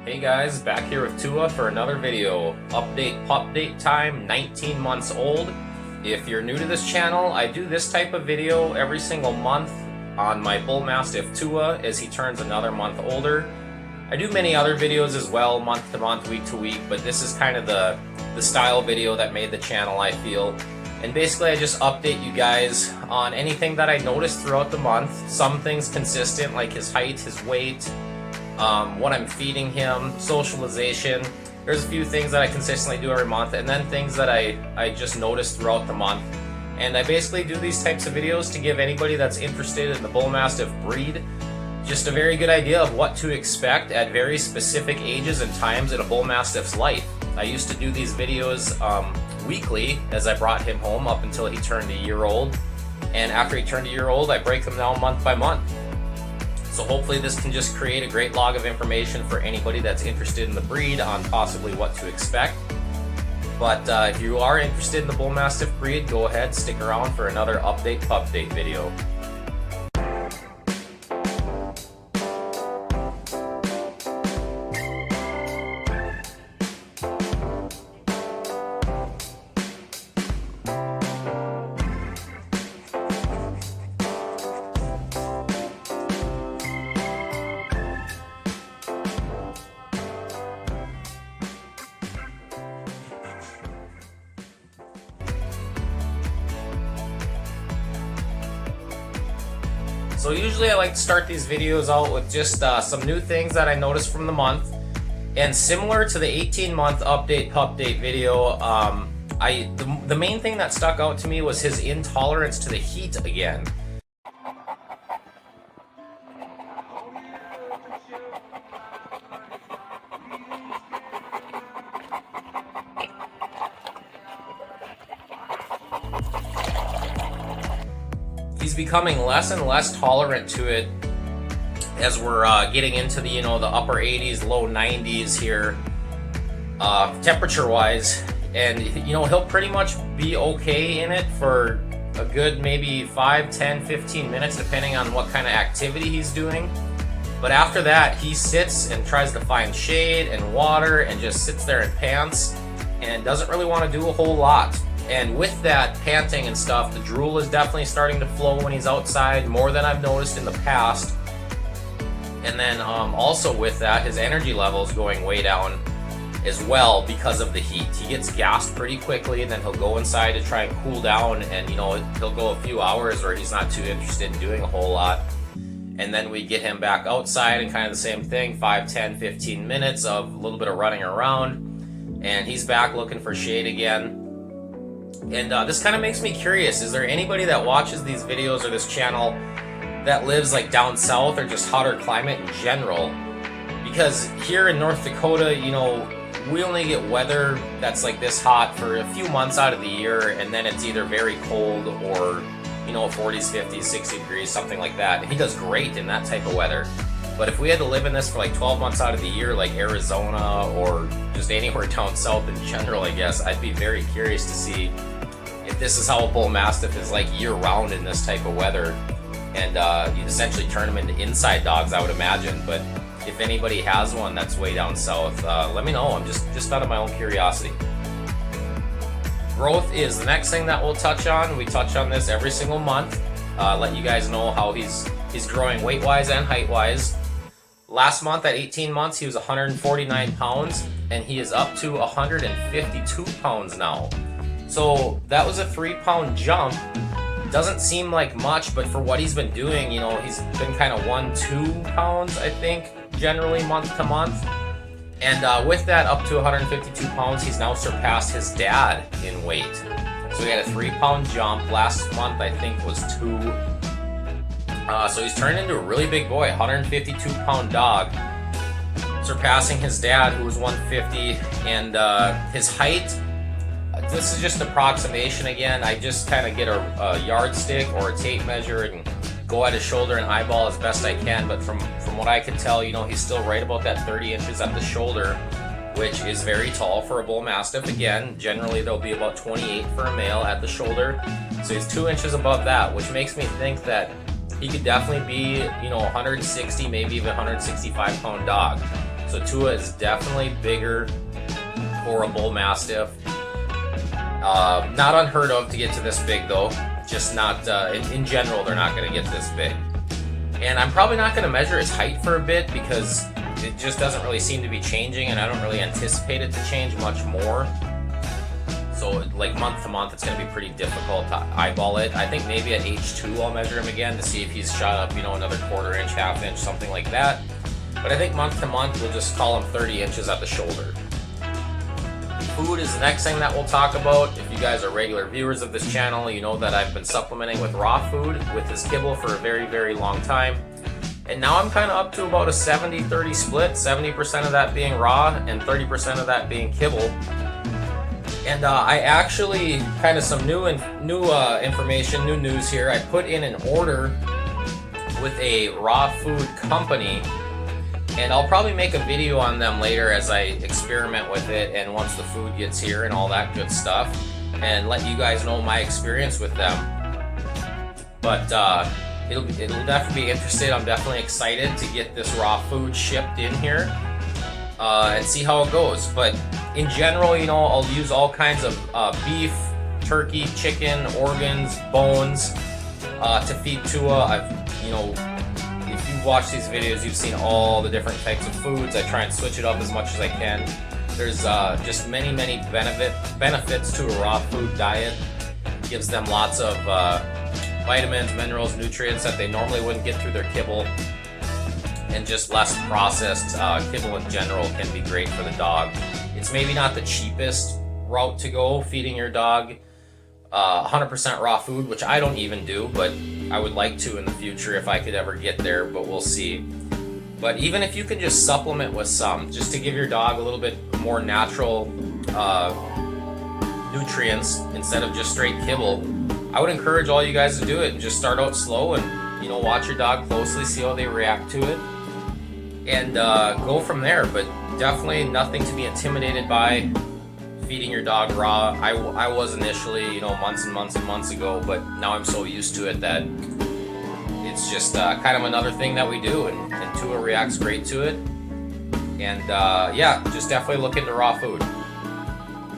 Hey guys, back here with Tua for another video. Update pup date time, 19 months old. If you're new to this channel, I do this type of video every single month on my Bullmastiff Tua as he turns another month older. I do many other videos as well, month to month, week to week, but this is kind of the style video that made the channel, I feel. And basically I just update you guys on anything that I noticed throughout the month. Some things consistent, like his height, his weight, what I'm feeding him, socialization. There's a few things that I consistently do every month, and then things that I just noticed throughout the month. And I basically do these types of videos to give anybody that's interested in the Bullmastiff breed just a very good idea of what to expect at very specific ages and times in a Bullmastiff's life. I used to do these videos weekly as I brought him home up until he turned a year old. And after he turned a year old, I break them down month by month. So hopefully this can just create a great log of information for anybody that's interested in the breed on possibly what to expect. But if you are interested in the Bullmastiff breed, go ahead, stick around for another update pup date video. So usually I like to start these videos out with just some new things that I noticed from the month. And similar to the 18-month update pup date video, the main thing that stuck out to me was his intolerance to the heat again. He's becoming less and less tolerant to it as we're getting into the the upper 80s, low 90s here, temperature-wise, and he'll pretty much be okay in it for a good maybe 5, 10, 15 minutes, depending on what kind of activity he's doing. But after that, he sits and tries to find shade and water and just sits there and pants and doesn't really want to do a whole lot. And with that panting and stuff, the drool is definitely starting to flow when he's outside, more than I've noticed in the past. And then also with that, his energy level is going way down as well because of the heat. He gets gassed pretty quickly, and then he'll go inside to try and cool down, and he'll go a few hours where he's not too interested in doing a whole lot. And then we get him back outside and kind of the same thing, 5, 10, 15 minutes of a little bit of running around, and he's back looking for shade again. And this kind of makes me curious, is there anybody that watches these videos or this channel that lives like down south or just hotter climate in general? Because here in North Dakota, we only get weather that's like this hot for a few months out of the year, and then it's either very cold or 40s, 50s, 60 degrees, something like that. And he does great in that type of weather. But if we had to live in this for like 12 months out of the year, like Arizona or just anywhere down south in general, I guess, I'd be very curious to see if this is how a Bullmastiff is like year-round in this type of weather. And you'd essentially turn them into inside dogs, I would imagine. But if anybody has one that's way down south, let me know. I'm just out of my own curiosity. Growth is the next thing that we'll touch on. We touch on this every single month. Let you guys know how he's growing weight-wise and height-wise. Last month at 18 months, he was 149 pounds, and he is up to 152 pounds now. So that was a 3-pound jump. Doesn't seem like much, but for what he's been doing, he's been kind of 1-2 pounds, I think, generally month to month. And with that up to 152 pounds, he's now surpassed his dad in weight. So he had a 3-pound jump. Last month, I think, was 2. So he's turned into a really big boy, 152-pound dog, surpassing his dad, who was 150. And his height, this is just approximation again. I just kind of get a yardstick or a tape measure and go at his shoulder and eyeball as best I can. But from what I can tell, he's still right about that 30 inches at the shoulder, which is very tall for a Bullmastiff. Again, generally they'll be about 28 for a male at the shoulder. So he's 2 inches above that, which makes me think that he could definitely be, 160, maybe even 165 pound dog. So Tua is definitely bigger for a bull mastiff. Not unheard of to get to this big though. Just not, in general, they're not going to get this big. And I'm probably not going to measure his height for a bit because it just doesn't really seem to be changing, and I don't really anticipate it to change much more. So like month to month, it's going to be pretty difficult to eyeball it. I think maybe at age 2 I'll measure him again to see if he's shot up, another quarter inch, half inch, something like that. But I think month to month, we'll just call him 30 inches at the shoulder. Food is the next thing that we'll talk about. If you guys are regular viewers of this channel, you know that I've been supplementing with raw food with his kibble for a very, very long time. And now I'm kind of up to about a 70-30 split, 70% of that being raw and 30% of that being kibble. And I actually, kind of some new information, new news here. I put in an order with a raw food company, and I'll probably make a video on them later as I experiment with it and once the food gets here and all that good stuff, and let you guys know my experience with them. But it'll definitely be interesting. I'm definitely excited to get this raw food shipped in here and see how it goes. But in general, I'll use all kinds of beef, turkey, chicken, organs, bones to feed Tua. If you've watched these videos, you've seen all the different types of foods. I try and switch it up as much as I can. There's just many benefits to a raw food diet. Gives them lots of vitamins, minerals, nutrients that they normally wouldn't get through their kibble. And just less processed kibble in general can be great for the dog. It's maybe not the cheapest route to go, feeding your dog 100% raw food, which I don't even do, but I would like to in the future if I could ever get there, but we'll see. But even if you can just supplement with some, just to give your dog a little bit more natural nutrients instead of just straight kibble, I would encourage all you guys to do it and just start out slow and watch your dog closely, see how they react to it, and go from there. But definitely nothing to be intimidated by feeding your dog raw. I was initially, months and months and months ago, but now I'm so used to it that it's just kind of another thing that we do, and Tua reacts great to it. And yeah, just definitely look into raw food.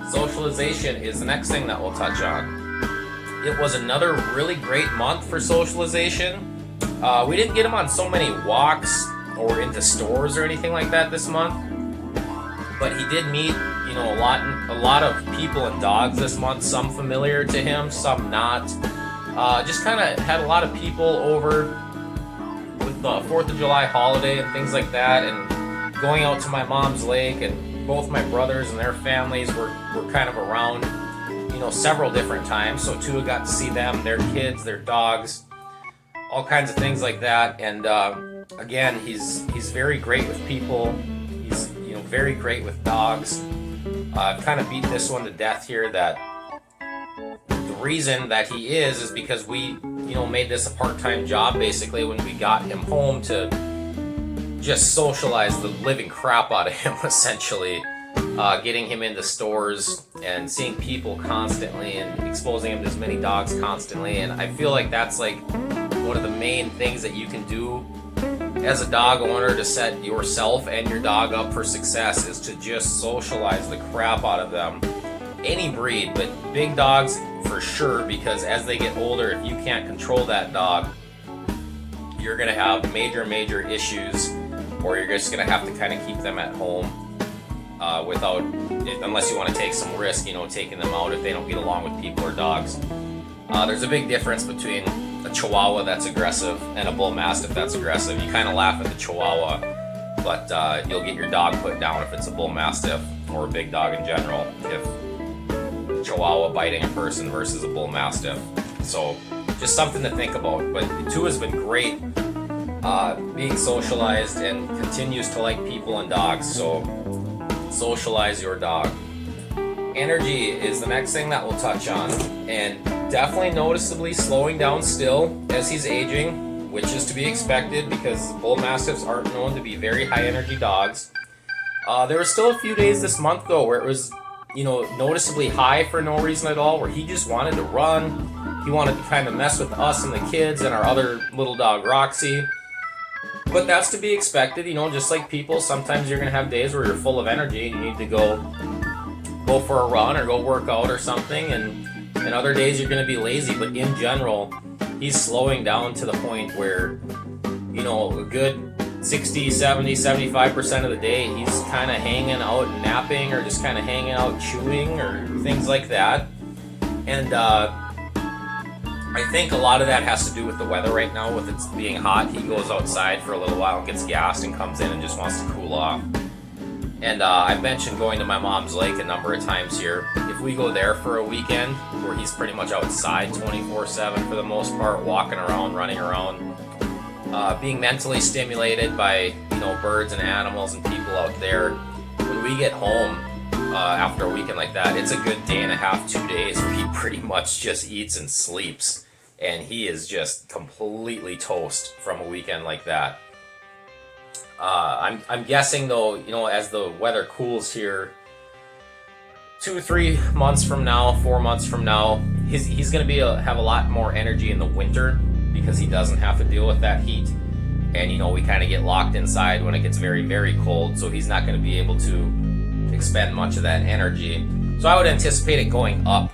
Socialization is the next thing that we'll touch on. It was another really great month for Socialization. We didn't get him on so many walks or into stores or anything like that this month, but he did meet a lot of people and dogs this month, some familiar to him, some not. Just kind of had a lot of people over with the 4th of July holiday and things like that, and going out to my mom's lake, and both my brothers and their families were kind of around, several different times. So Tua got to see them, their kids, their dogs, all kinds of things like that. And again, he's very great with people. He's very great with dogs. I've kind of beat this one to death here, that the reason that he is because we, made this a part-time job basically when we got him home, to just socialize the living crap out of him essentially. Getting him into stores and seeing people constantly and exposing him to as many dogs constantly. And I feel like that's like one of the main things that you can do as a dog owner to set yourself and your dog up for success, is to just socialize the crap out of them. Any breed, but big dogs for sure, because as they get older, if you can't control that dog, you're going to have major issues, or you're just going to have to kind of keep them at home unless you want to take some risk, taking them out if they don't get along with people or dogs. There's a big difference between a Chihuahua that's aggressive and a Bull Mastiff that's aggressive. You kind of laugh at the Chihuahua, but you'll get your dog put down if it's a Bull Mastiff, or a big dog in general, if Chihuahua biting a person versus a Bull Mastiff. So just something to think about. But Tua's been great being socialized and continues to like people and dogs, so socialize your dog. Energy is the next thing that we'll touch on, and definitely noticeably slowing down still as he's aging, which is to be expected because Bull Mastiffs aren't known to be very high energy dogs. There were still a few days this month though where it was, noticeably high for no reason at all, where he just wanted to run. He wanted to kind of mess with us and the kids and our other little dog Roxy. But that's to be expected, you know, just like people, sometimes you're going to have days where you're full of energy and you need to go for a run or go work out or something, and other days you're going to be lazy. But in general, he's slowing down to the point where, you know, a good 60, 70, 75% of the day he's kind of hanging out napping or just kind of hanging out chewing or things like that. And I think a lot of that has to do with the weather right now. With it being hot, he goes outside for a little while and gets gassed and comes in and just wants to cool off. And I've mentioned going to my mom's lake a number of times here. If we go there for a weekend where he's pretty much outside 24/7 for the most part, walking around, running around, being mentally stimulated by, you know, birds and animals and people out there. When we get home after a weekend like that, it's a good day and a half, 2 days where he pretty much just eats and sleeps, and he is just completely toast from a weekend like that. I'm guessing though, you know, as the weather cools here, 2-3 months from now, 4 months from now, he's going to have a lot more energy in the winter because he doesn't have to deal with that heat. And, you know, we kind of get locked inside when it gets very, very cold, so he's not going to be able to expend much of that energy. So I would anticipate it going up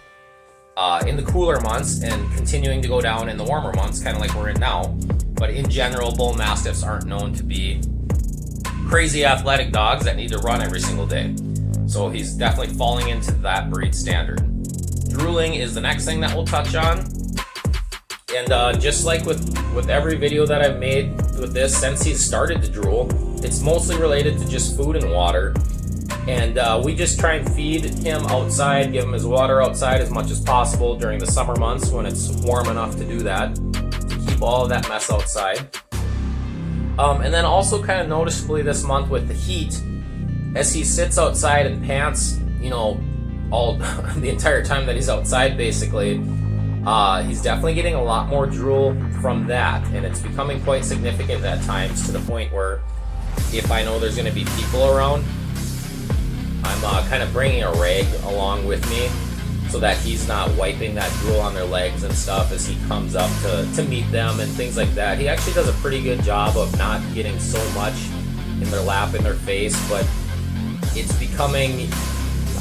in the cooler months and continuing to go down in the warmer months, kind of like we're in now. But in general, bull mastiffs aren't known to be crazy athletic dogs that need to run every single day. So he's definitely falling into that breed standard. Drooling is the next thing that we'll touch on. And just like with every video that I've made with this, since he's started to drool, it's mostly related to just food and water. And we just try and feed him outside, give him his water outside as much as possible during the summer months when it's warm enough to do that, to keep all of that mess outside. And then also kind of noticeably this month with the heat, as he sits outside and pants, you know, all the entire time that he's outside basically, he's definitely getting a lot more drool from that, and it's becoming quite significant at times, to the point where if I know there's going to be people around, I'm kind of bringing a rag along with me so that he's not wiping that drool on their legs and stuff as he comes up to meet them and things like that. He actually does a pretty good job of not getting so much in their lap, in their face, but it's becoming,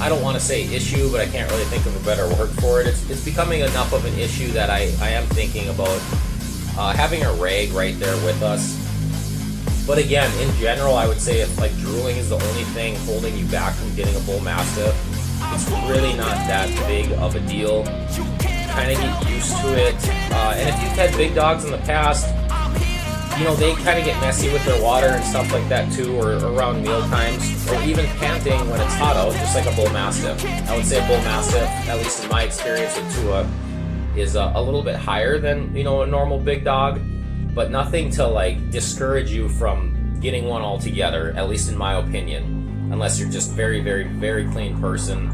I don't want to say issue, but I can't really think of a better word for it. It's becoming enough of an issue that I am thinking about having a rag right there with us. But again, in general, I would say if like drooling is the only thing holding you back from getting a bull mastiff, it's really not that big of a deal. Kind of get used to it. And if you've had big dogs in the past, you know, they kind of get messy with their water and stuff like that too, or around meal times, or even panting when it's hot out, just like a bull mastiff. I would say a bull mastiff, at least in my experience with Tua, is a little bit higher than, you know, a normal big dog, but nothing to like discourage you from getting one altogether, at least in my opinion, unless you're just very, very, very clean person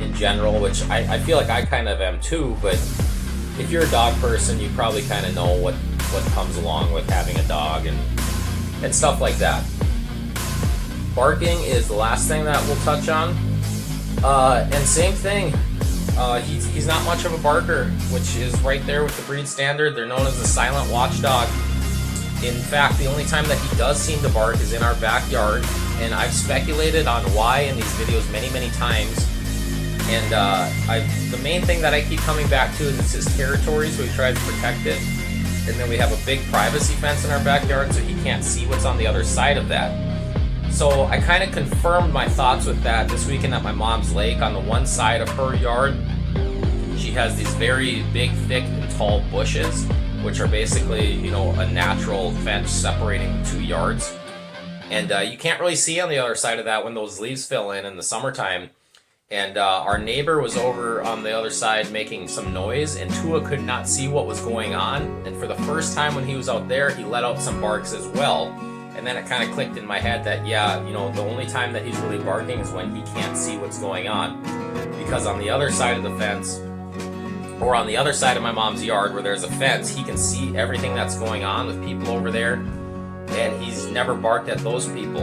in general, which I feel like I kind of am too. But if you're a dog person, you probably kind of know what comes along with having a dog and stuff like that. Barking is the last thing that we'll touch on, and same thing. He's not much of a barker, which is right there with the breed standard. They're known as the silent watchdog. In fact, the only time that he does seem to bark is in our backyard, and I've speculated on why in these videos many, many times. And the main thing that I keep coming back to is it's his territory, so he tries to protect it. And then we have a big privacy fence in our backyard, so he can't see what's on the other side of that. So I kind of confirmed my thoughts with that this weekend at my mom's lake. On the one side of her yard, she has these very big, thick, and tall bushes, which are basically, you know, a natural fence separating the two yards. And you can't really see on the other side of that when those leaves fill in the summertime. And our neighbor was over on the other side making some noise, and Tua could not see what was going on. And for the first time when he was out there, he let out some barks as well. And then it kind of clicked in my head that, yeah, you know, the only time that he's really barking is when he can't see what's going on. Because on the other side of the fence, or on the other side of my mom's yard where there's a fence, he can see everything that's going on with people over there. And he's never barked at those people.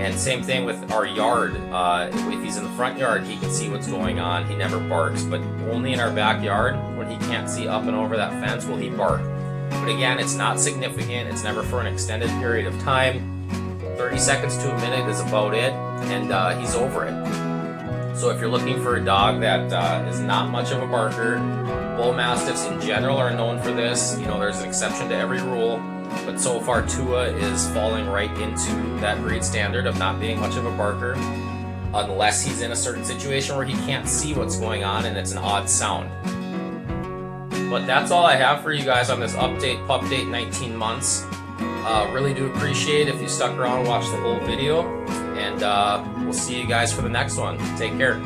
And same thing with our yard. If he's in the front yard, he can see what's going on. He never barks. But only in our backyard, when he can't see up and over that fence, will he bark. But again, it's not significant. It's never for an extended period of time. 30 seconds to a minute is about it, and he's over it. So if you're looking for a dog that is not much of a barker, Bull Mastiffs in general are known for this. You know, there's an exception to every rule, but so far Tua is falling right into that breed standard of not being much of a barker, unless he's in a certain situation where he can't see what's going on and it's an odd sound. But that's all I have for you guys on this update, Pup Date 19 months. Really do appreciate if you stuck around and watched the whole video, and we'll see you guys for the next one. Take care.